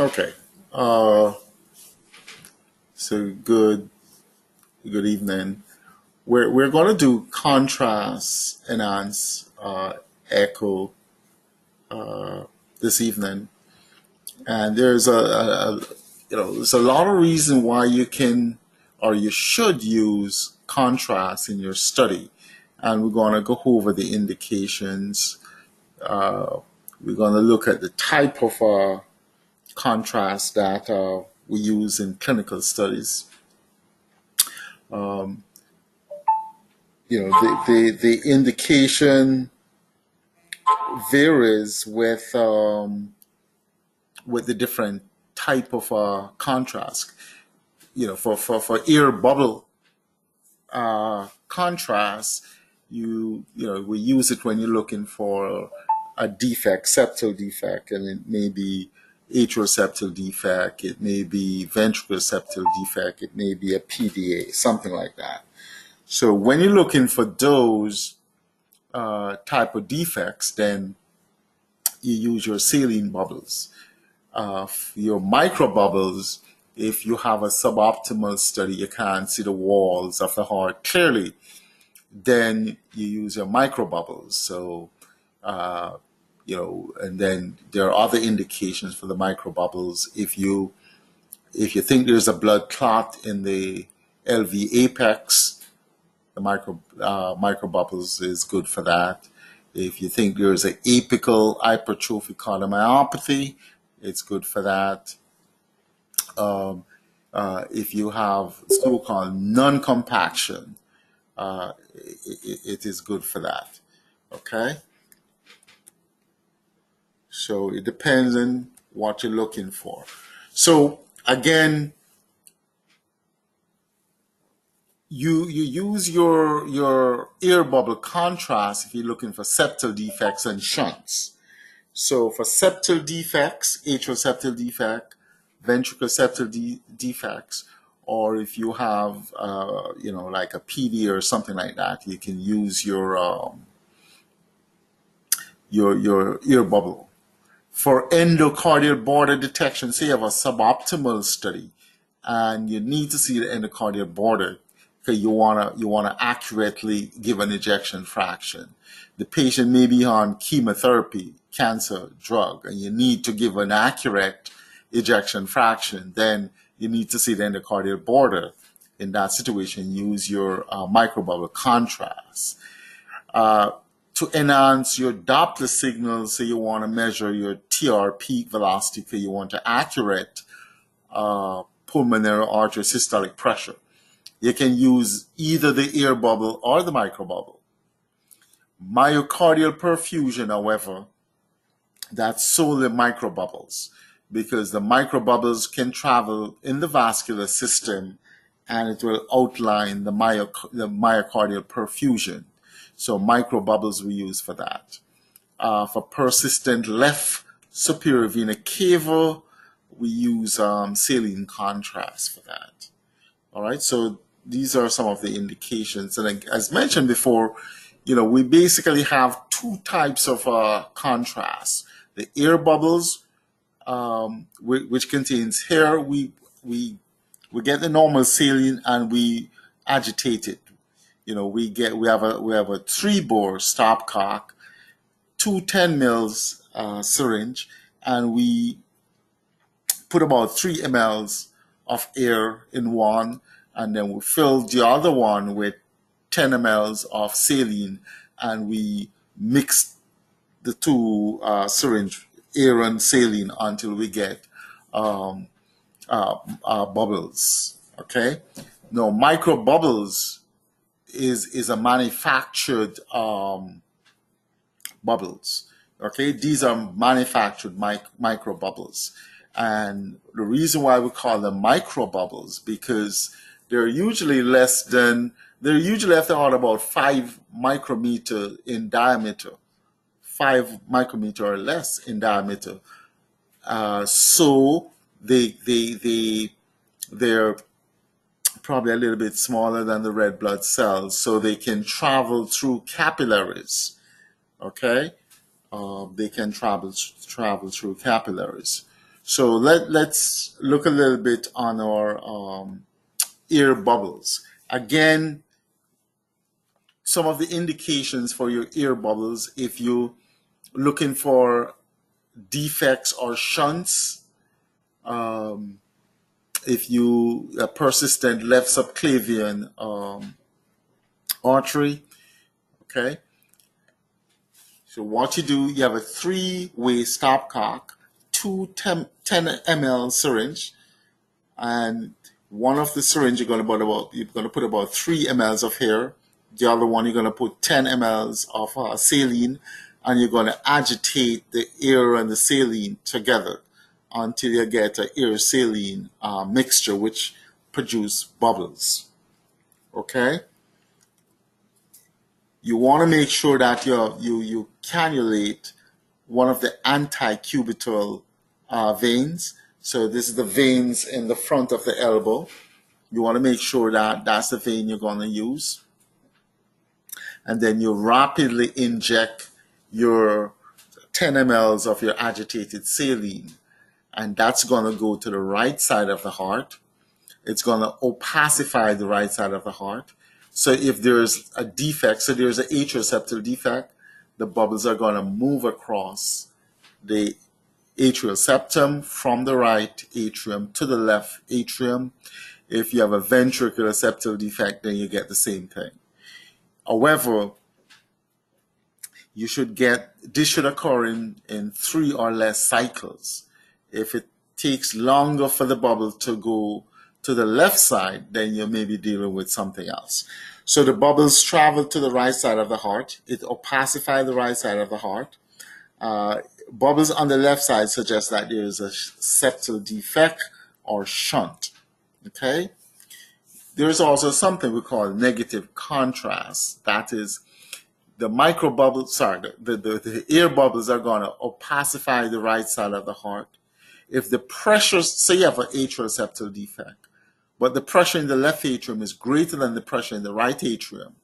Okay. Uh, so good evening. We're going to do contrast, enhance, echo this evening, and there's a lot of reason why you can or you should use contrast in your study, and we're going to go over the indications. Uh, we're going to look at the type of contrast that we use in clinical studies. Um, the indication varies with the different type of contrast. For ear bubble contrast, we use it when you're looking for a defect, septal defect, and it may be atrial defect, it may be ventricular septal defect, it may be a PDA, something like that. So when you're looking for those type of defects, then you use your saline bubbles. Your micro bubbles, if you have a suboptimal study, you can't see the walls of the heart clearly, then you use your micro bubbles. So, and then there are other indications for the micro bubbles. If you think there's a blood clot in the LV apex, the micro bubbles is good for that. If you think there's an apical hypertrophic cardiomyopathy, it's good for that. Um, if you have so-called non-compaction, it is good for that. Okay, so it depends on what you're looking for. So again, you use your ear bubble contrast if you're looking for septal defects and shunts. So for septal defects, atrial septal defect, ventricular septal defects, or if you have, like a PD or something like that, you can use your ear bubble. For endocardial border detection, say you have a suboptimal study, and you need to see the endocardial border because you wanna accurately give an ejection fraction. The patient may be on chemotherapy, cancer drug, and you need to give an accurate ejection fraction. Then you need to see the endocardial border. In that situation, use your microbubble contrast. Uh, to enhance your Doppler signal, so you want to measure your TR peak velocity because you want to accurate pulmonary artery systolic pressure. You can use either the ear bubble or the microbubble. Myocardial perfusion, however, that's solely microbubbles because the microbubbles can travel in the vascular system and it will outline the myocardial perfusion. So microbubbles we use for that. For persistent left superior vena cava, we use saline contrast for that. All right, so these are some of the indications. And as mentioned before, we basically have two types of contrast. The air bubbles, which contains hair, we get the normal saline and we agitate it. We have a 3-bore stopcock, two 10 mils syringe, and we put about 3 mLs of air in one, and then we fill the other one with 10 mLs of saline, and we mix the two syringe, air and saline, until we get um, bubbles. Okay. Now, micro bubbles is a manufactured bubbles. Okay, these are manufactured micro bubbles, and the reason why we call them micro bubbles because they're usually after all about 5 micrometer in diameter, 5 micrometer or less in diameter. So they're probably a little bit smaller than the red blood cells, so they can travel through capillaries. Okay, they can travel through capillaries. So let's look a little bit on our ear bubbles. Again, some of the indications for your ear bubbles, if you're looking for defects or shunts, um, if you a persistent left subclavian artery, okay. So what you do, you have a three-way stopcock, two 10 ml syringe, and one of the syringe you're going to put about 3 mLs of hair. The other one you're going to put 10 mLs of saline, and you're going to agitate the air and the saline together until you get an air saline mixture, which produce bubbles. Okay. You want to make sure that you cannulate one of the antecubital veins. So this is the veins in the front of the elbow. You want to make sure that that's the vein you're going to use. And then you rapidly inject your 10 mLs of your agitated saline. And that's going to go to the right side of the heart. It's going to opacify the right side of the heart. So if there's a defect, so there's an atrial septal defect, the bubbles are going to move across the atrial septum from the right atrium to the left atrium. If you have a ventricular septal defect, then you get the same thing. However, this should occur in 3 or less cycles. If it takes longer for the bubble to go to the left side, then you may be dealing with something else. So the bubbles travel to the right side of the heart. It opacifies the right side of the heart. Bubbles on the left side suggest that there is a septal defect or shunt. Okay? There's also something we call negative contrast. That is, the micro bubbles, the air bubbles are going to opacify the right side of the heart. If the pressure, say you have an atrial septal defect, but the pressure in the left atrium is greater than the pressure in the right atrium,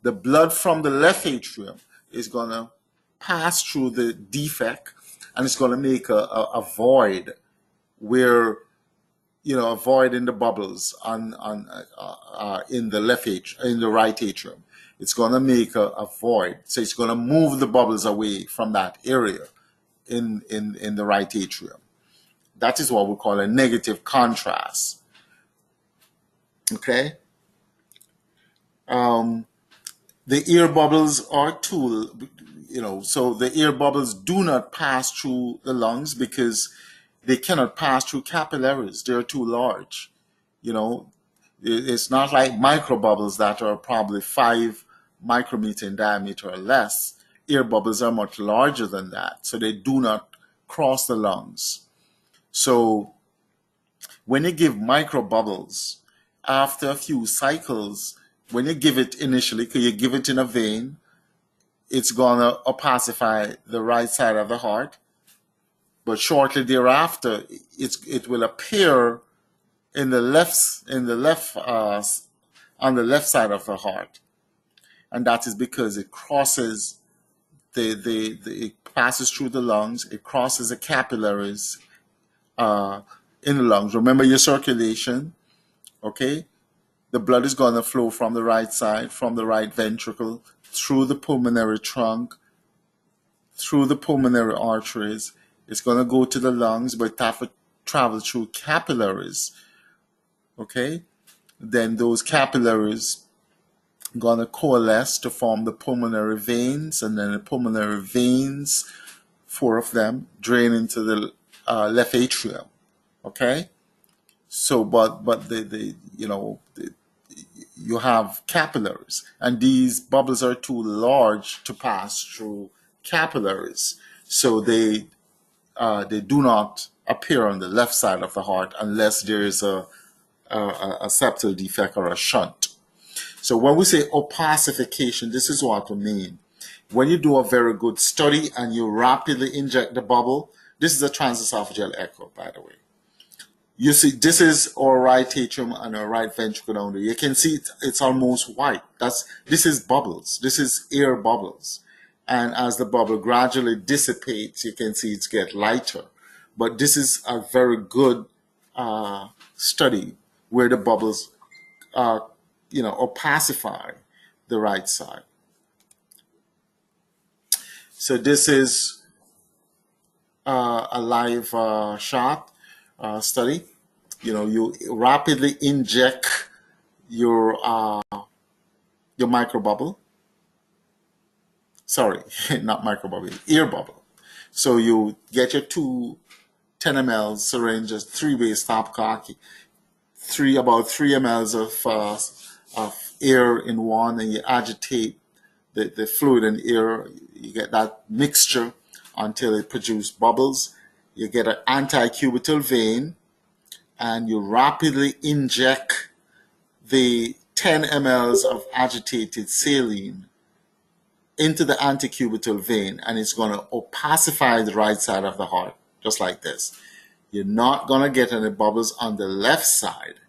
the blood from the left atrium is going to pass through the defect, and it's going to make a void where, a void in the bubbles in the right atrium. It's going to make a void. So it's going to move the bubbles away from that area in the right atrium. That is what we call a negative contrast. Okay? The ear bubbles are tool, so the ear bubbles do not pass through the lungs because they cannot pass through capillaries. They're too large. It's not like micro bubbles that are probably 5 micrometer in diameter or less. Ear bubbles are much larger than that, so they do not cross the lungs. So when you give micro bubbles, after a few cycles, when you give it initially, because you give it in a vein, it's going to opacify the right side of the heart. But shortly thereafter, it will appear on the left side of the heart, and that is because it crosses it passes through the lungs, it crosses the capillaries in the lungs. Remember your circulation, okay? The blood is going to flow from the right side, from the right ventricle, through the pulmonary trunk, through the pulmonary arteries. It's going to go to the lungs, but it has to travel through capillaries. Okay? Then those capillaries are going to coalesce to form the pulmonary veins, and then the pulmonary veins, 4 of them, drain into the left atrium. Okay? So, but you have capillaries, and these bubbles are too large to pass through capillaries, so they do not appear on the left side of the heart unless there is a septal defect or a shunt. So when we say opacification, this is what we mean. When you do a very good study and you rapidly inject the bubble, this is a transesophageal echo, by the way. You see, this is our right atrium and our right ventricle down there. You can see it's almost white. This is bubbles. This is air bubbles. And as the bubble gradually dissipates, you can see it get lighter. But this is a very good study where the bubbles, uh, opacify the right side. So this is a live shot study. You rapidly inject your microbubble. Sorry, not microbubble, ear bubble. So you get your two 10 ml syringes, three-way stopcock, about 3 ml of air in one, and you agitate the fluid and air. You get that mixture until it produces bubbles. You get an anti-cubital vein, and you rapidly inject the 10 mLs of agitated saline into the anticubital vein, and it's going to opacify the right side of the heart, just like this. You're not going to get any bubbles on the left side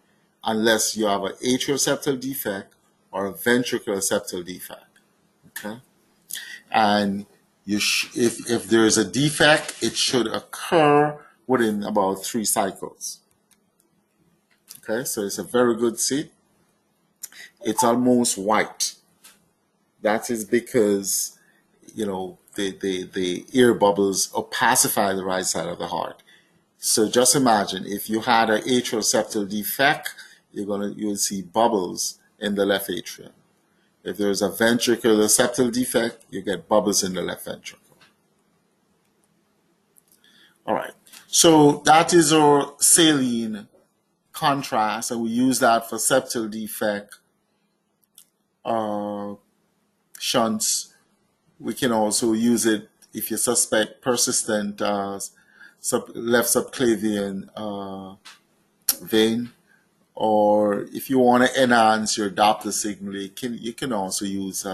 unless you have an atrial septal defect or a ventricular septal defect. Okay? And if there is a defect, it should occur within about 3 cycles. Okay, so it's a very good seat. It's almost white. That is because, the ear bubbles opacify the right side of the heart. So just imagine if you had an atrial septal defect, you'll see bubbles in the left atrium. If there's a ventricular septal defect, you get bubbles in the left ventricle. All right. So that is our saline contrast, and we use that for septal defect shunts. We can also use it if you suspect persistent left subclavian vein, or if you want to enhance your Doppler signal, you can also use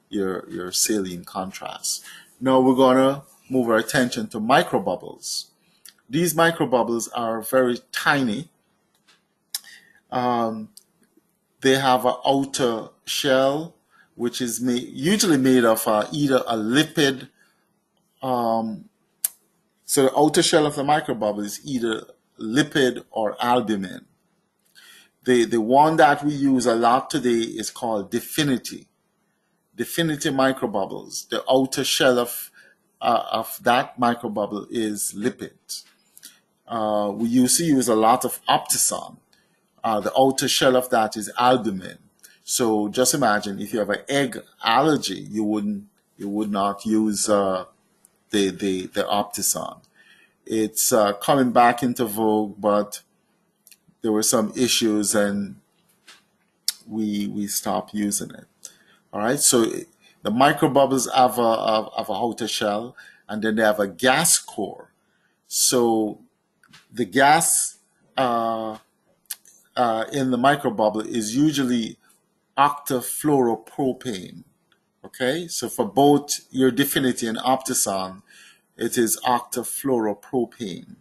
your saline contrast. Now we're going to move our attention to microbubbles. These microbubbles are very tiny. They have an outer shell, which is usually made of either a lipid. So the outer shell of the microbubble is either lipid or albumin. The one that we use a lot today is called DEFINITY. DEFINITY microbubbles. The outer shell of that microbubble is lipid. We used to use a lot of Optison. The outer shell of that is albumin. So just imagine if you have an egg allergy, you would not use the Optison. It's coming back into vogue, but there were some issues and we stopped using it. All right, so the microbubbles have a outer shell, and then they have a gas core. So the gas in the microbubble is usually octafluoropropane. Okay, so for both your DEFINITY and Optison, it is octafluoropropane.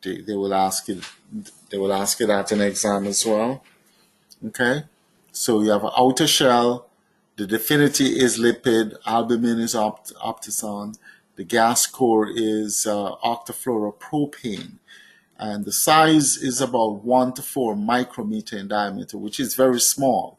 They will ask you that in exam as well. Okay, so you have an outer shell. The DEFINITY is lipid. Albumin is Optison. The gas core is octafluoropropane. And the size is about 1 to 4 micrometer in diameter, which is very small.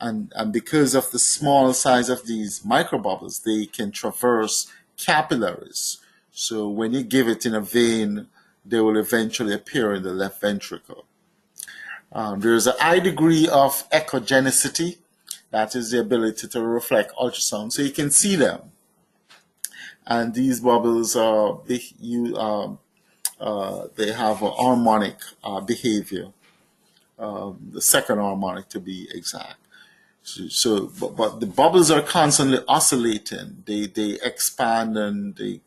And because of the small size of these microbubbles, they can traverse capillaries. So when you give it in a vein, they will eventually appear in the left ventricle. There's a high degree of echogenicity. That is the ability to reflect ultrasound. So you can see them. And these bubbles, they have a harmonic behavior, the second harmonic to be exact. But the bubbles are constantly oscillating. They expand and they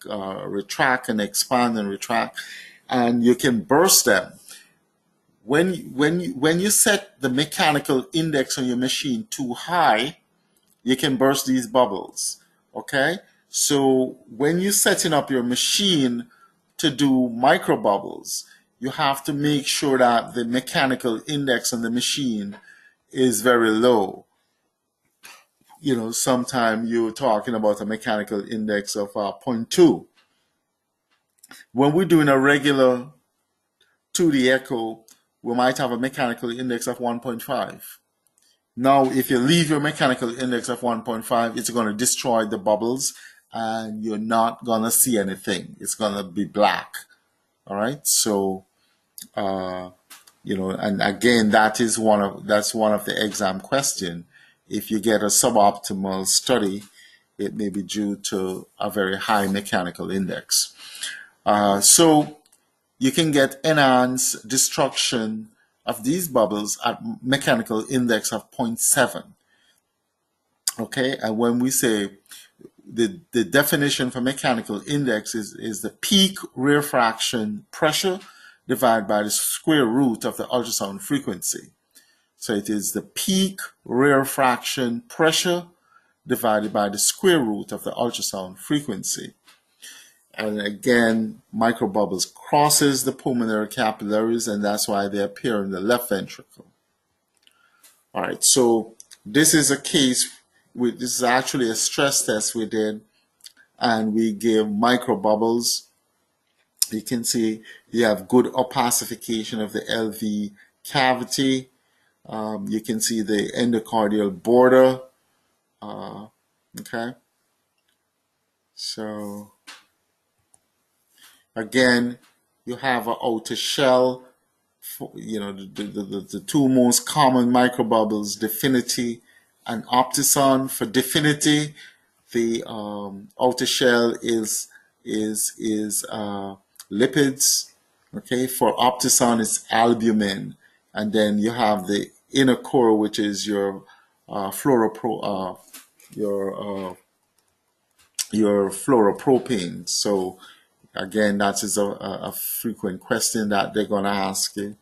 retract and expand and retract, and you can burst them. When you set the mechanical index on your machine too high, you can burst these bubbles. Okay, so when you're setting up your machine to do microbubbles, you have to make sure that the mechanical index on the machine is very low. Sometimes you're talking about a mechanical index of 0.2. When we're doing a regular 2D echo, we might have a mechanical index of 1.5. Now, if you leave your mechanical index of 1.5, it's going to destroy the bubbles and you're not going to see anything. It's going to be black. All right. So, and again, that's one of the exam question. If you get a suboptimal study, it may be due to a very high mechanical index. So you can get enhanced destruction of these bubbles at mechanical index of 0.7. Okay, and when we say the definition for mechanical index is the peak rarefaction pressure divided by the square root of the ultrasound frequency. So it is the peak rarefaction pressure divided by the square root of the ultrasound frequency. And again, microbubbles crosses the pulmonary capillaries, and that's why they appear in the left ventricle. All right, so this is a case, this is actually a stress test we did, and we gave microbubbles. You can see you have good opacification of the LV cavity. You can see the endocardial border. Okay, so again, you have an outer shell. The two most common microbubbles, Definity and Optison. For Definity, the outer shell is lipids. Okay, for Optison, it's albumin, and then you have the inner core, which is your your fluoropropane. So again, that is a frequent question that they're going to ask you.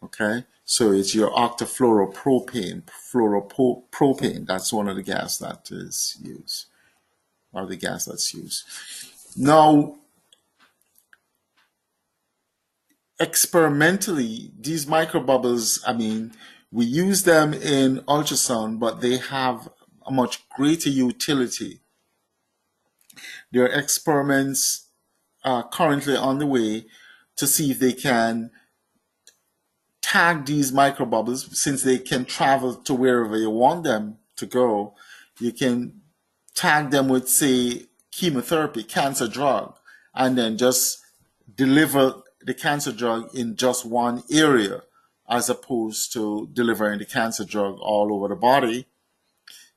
Okay, so it's your octafluoropropane, fluoropropane. That's one of the gas that is used, or the gas that's used. Now, experimentally, these microbubbles, I mean, we use them in ultrasound, but they have a much greater utility. There are experiments currently on the way to see if they can tag these microbubbles. Since they can travel to wherever you want them to go, you can tag them with, say, chemotherapy, cancer drug, and then just deliver the cancer drug in just one area, as opposed to delivering the cancer drug all over the body.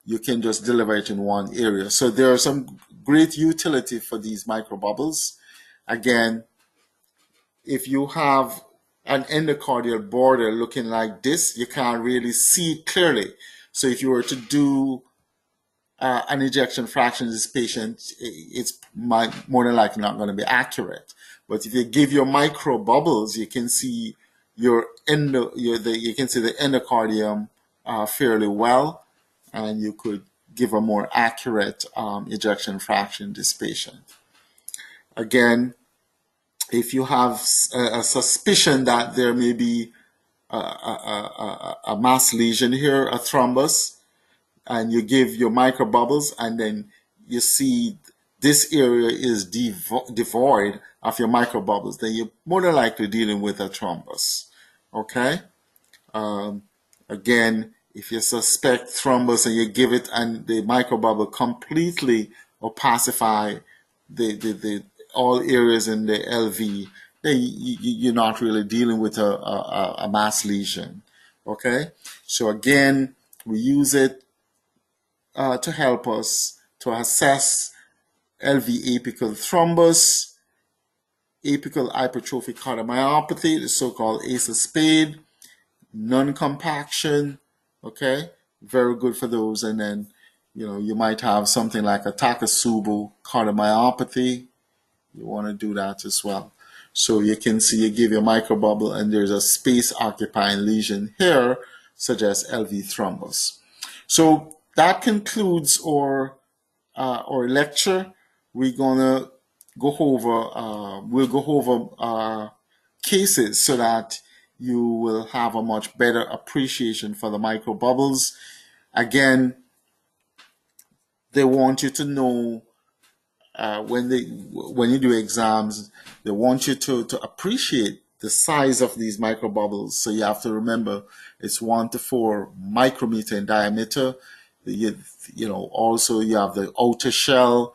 You can just deliver it in one area. So there are some great utility for these microbubbles. Again, if you have an endocardial border looking like this, you can't really see clearly. So if you were to do an ejection fraction in this patient, it's more than likely not going to be accurate. But if you give your micro bubbles, you can see you can see the endocardium fairly well, and you could give a more accurate ejection fraction in this patient. Again, if you have a suspicion that there may be a mass lesion here, a thrombus, and you give your microbubbles, and then you see this area is devoid of your microbubbles, then you're more than likely dealing with a thrombus. Okay? Again, if you suspect thrombus and you give it and the microbubble completely opacify the all areas in the LV, then you're not really dealing with a mass lesion. Okay? So again, we use it to help us to assess LV apical thrombus, apical hypertrophic cardiomyopathy, the so-called Ace of Spade, non-compaction. Okay, very good for those. And then, you might have something like a Takotsubo cardiomyopathy. You want to do that as well. So you can see you give your microbubble and there's a space occupying lesion here, such as LV thrombus. So that concludes our lecture. We're gonna go over cases so that you will have a much better appreciation for the microbubbles. Again, they want you to know when you do exams, they want you to appreciate the size of these microbubbles. So you have to remember it's 1 to 4 micrometer in diameter. You, also you have the outer shell,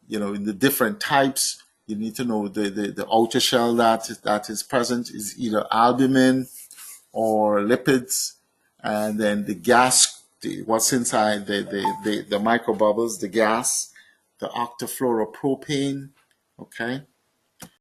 in the different types. You need to know the outer shell that is present is either albumin or lipids, and then the gas, what's inside the microbubbles, the gas, the octafluoropropane, okay?